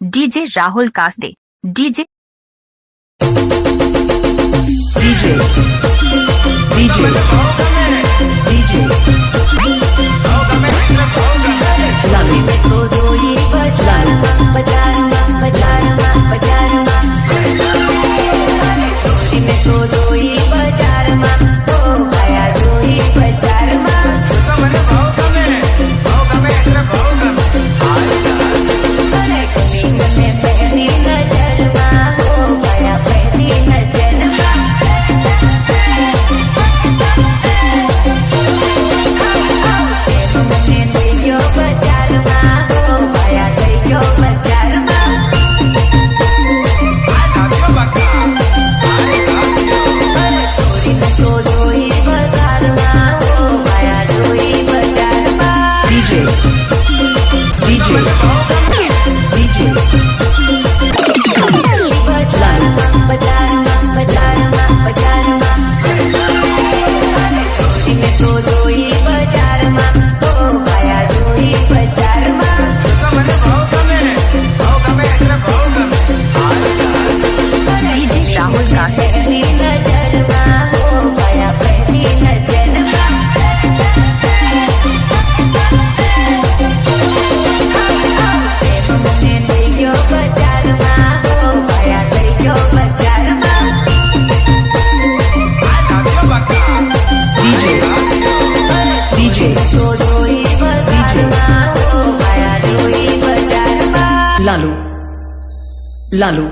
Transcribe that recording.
DJ Rahul कास्ते DJ DJ DJ DJ चलानी में तो दो ये बजार बजार बजार बजार चोरी में तो दो ये बजार ओ गया दो ये बजार लालू लालू